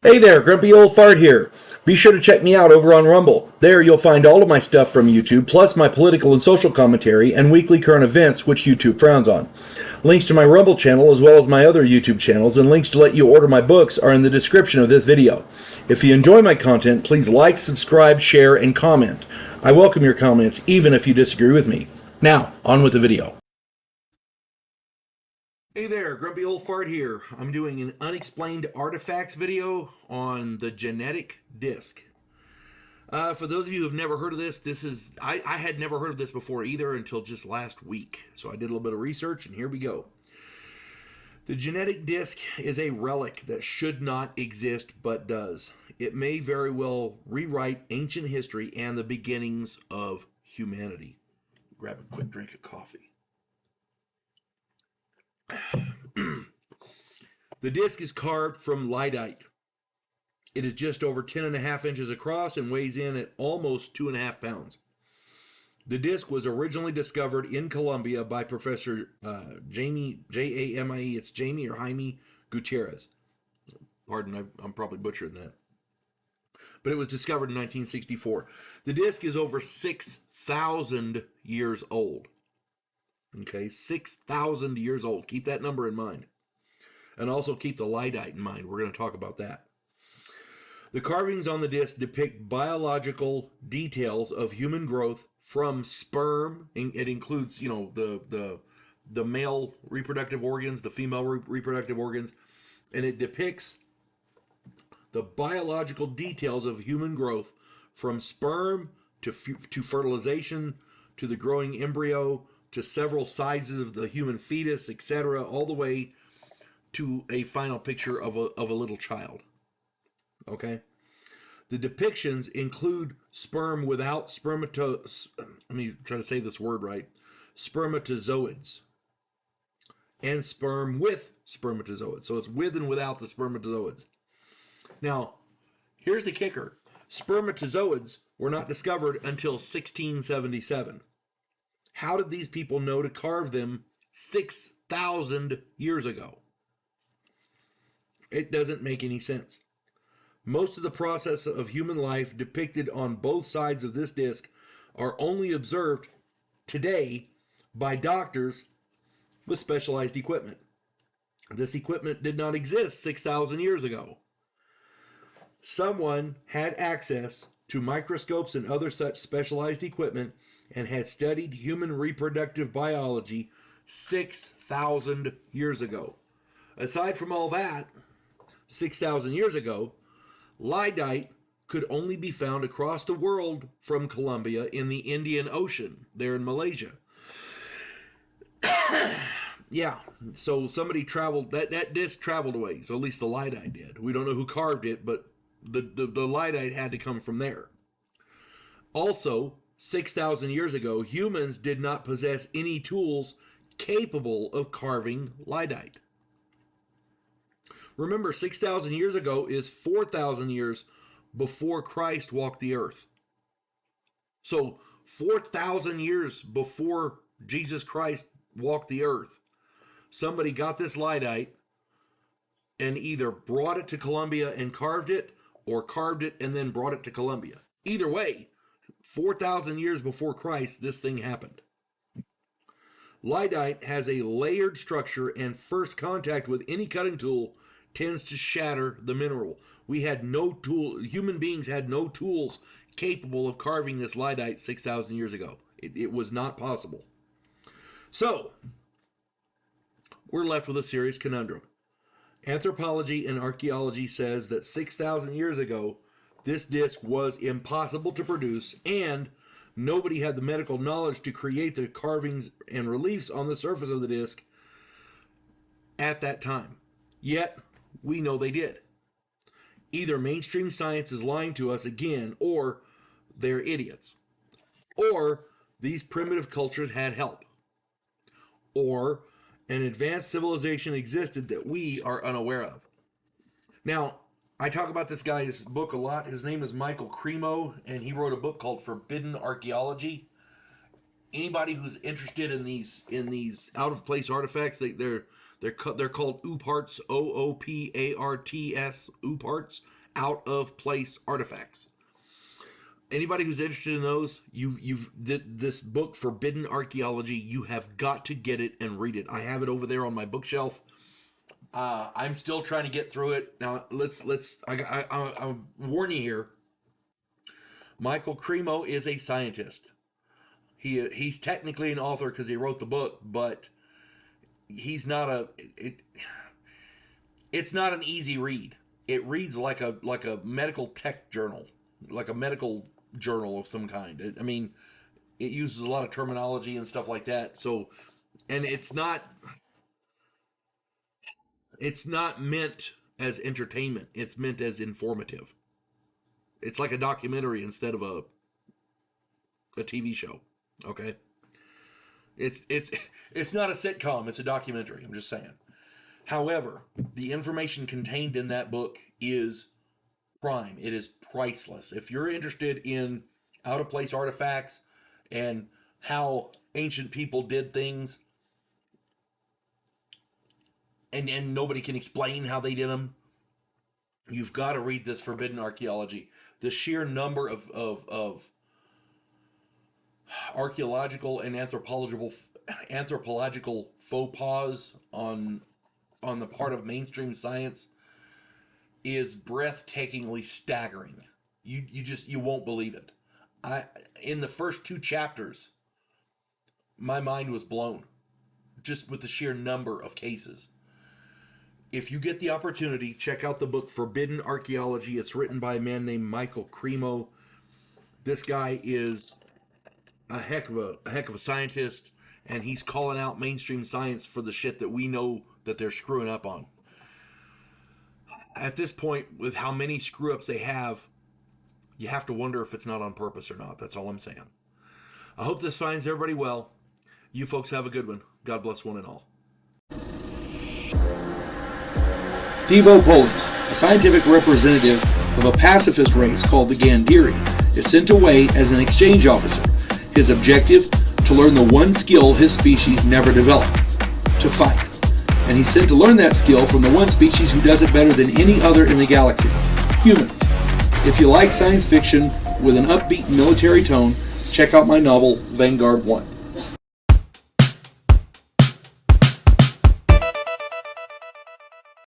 Hey there, Grumpy Old Fart here. Be sure to check me out over on Rumble. There you'll find all of my stuff from YouTube, plus my political and social commentary and weekly current events, which YouTube frowns on. Links to my Rumble channel, as well as my other YouTube channels, and links to let you order my books are in the description of this video. If you enjoy my content, please like, subscribe, share, and comment. I welcome your comments, even if you disagree with me. Now, on with the video. Hey there, Grumpy Old Fart here. I'm doing an Unexplained Artifacts video on the genetic disc. For those of you who have never heard of this, I had never heard of this before either until just last week. So I did a little bit of research and here we go. The genetic disc is a relic that should not exist but does. It may very well rewrite ancient history and the beginnings of humanity. Grab a quick drink of coffee. The disc is carved from lyddite. It is just over 10.5 inches across and weighs in at almost 2.5 pounds. The disc was originally discovered in Colombia by Professor Jamie, J-A-M-I-E, it's Jamie or Jaime Gutierrez. Pardon, I'm probably butchering that. But it was discovered in 1964. The disc is over 6,000 years old. Okay, 6,000 years old. Keep that number in mind. And also keep the lyddite in mind. We're going to talk about that. The carvings on the disc depict biological details of human growth from sperm. It includes, the male reproductive organs, the female reproductive organs, and it depicts the biological details of human growth from sperm to fertilization to the growing embryo to several sizes of the human fetus, etc., all the way to a final picture of a little child. Okay? The depictions include sperm without let me try to say this word right, spermatozoids, and sperm with spermatozoids. So it's with and without the spermatozoids. Now, here's the kicker. Spermatozoids were not discovered until 1677. How did these people know to carve them 6,000 years ago? It doesn't make any sense. Most of the process of human life depicted on both sides of this disc are only observed today by doctors with specialized equipment. This equipment did not exist 6,000 years ago. Someone had access to microscopes and other such specialized equipment and had studied human reproductive biology 6,000 years ago. Aside from all that, 6,000 years ago, lyddite could only be found across the world from Colombia in the Indian Ocean, there in Malaysia. Yeah, so somebody traveled, that disc traveled away, so at least the lyddite did. We don't know who carved it, but the lyddite had to come from there. Also, 6,000 years ago, humans did not possess any tools capable of carving lyddite. Remember, 6,000 years ago is 4,000 years before Christ walked the earth. So 4,000 years before Jesus Christ walked the earth, somebody got this lyddite and either brought it to Colombia and carved it, or carved it and then brought it to Colombia. Either way, 4,000 years before Christ, this thing happened. Lyddite has a layered structure, and first contact with any cutting tool tends to shatter the mineral. We had no tool, human beings had no tools capable of carving this lyddite 6,000 years ago. It was not possible. So, we're left with a serious conundrum. Anthropology and archaeology says that 6,000 years ago, this disc was impossible to produce, and nobody had the medical knowledge to create the carvings and reliefs on the surface of the disc at that time. Yet, we know they did. Either mainstream science is lying to us again, or they're idiots. Or these primitive cultures had help. Or an advanced civilization existed that we are unaware of. Now, I talk about this guy's book a lot. His name is Michael Cremo, and he wrote a book called Forbidden Archaeology. anybody who's interested in these out of place artifacts, they're called OOPARTs, OOPARTS, OOPARTs, out of place artifacts. Anybody who's interested in those, you've this book, Forbidden Archaeology, you have got to get it and read it. I have it over there on my bookshelf. I'm still trying to get through it. Now I'll warn you here. Michael Cremo is a scientist. He's technically an author because he wrote the book, but he's not it's not an easy read. It reads like a medical tech journal, like a medical journal of some kind. It uses a lot of terminology and stuff like that. So, and it's not meant as entertainment. It's meant as informative. It's like a documentary instead of a TV show. Okay. It's not a sitcom. It's a documentary. I'm just saying. However, the information contained in that book is prime. It is priceless. If you're interested in out of place artifacts and how ancient people did things, and nobody can explain how they did them, you've got to read this Forbidden Archaeology. The sheer number of archaeological and anthropological faux pas on the part of mainstream science is breathtakingly staggering. You won't believe it. In the first 2 chapters, my mind was blown just with the sheer number of cases. If you get the opportunity, check out the book Forbidden Archaeology. It's written by a man named Michael Cremo. This guy is a heck of a scientist, and he's calling out mainstream science for the shit that we know that they're screwing up on. At this point, with how many screw-ups they have, you have to wonder if it's not on purpose or not. That's all I'm saying. I hope this finds everybody well. You folks have a good one. God bless one and all. Devo Poland, a scientific representative of a pacifist race called the Gandhiri, is sent away as an exchange officer. His objective, to learn the one skill his species never developed, to fight. And he's sent to learn that skill from the one species who does it better than any other in the galaxy, humans. If you like science fiction with an upbeat military tone, check out my novel, Vanguard 1.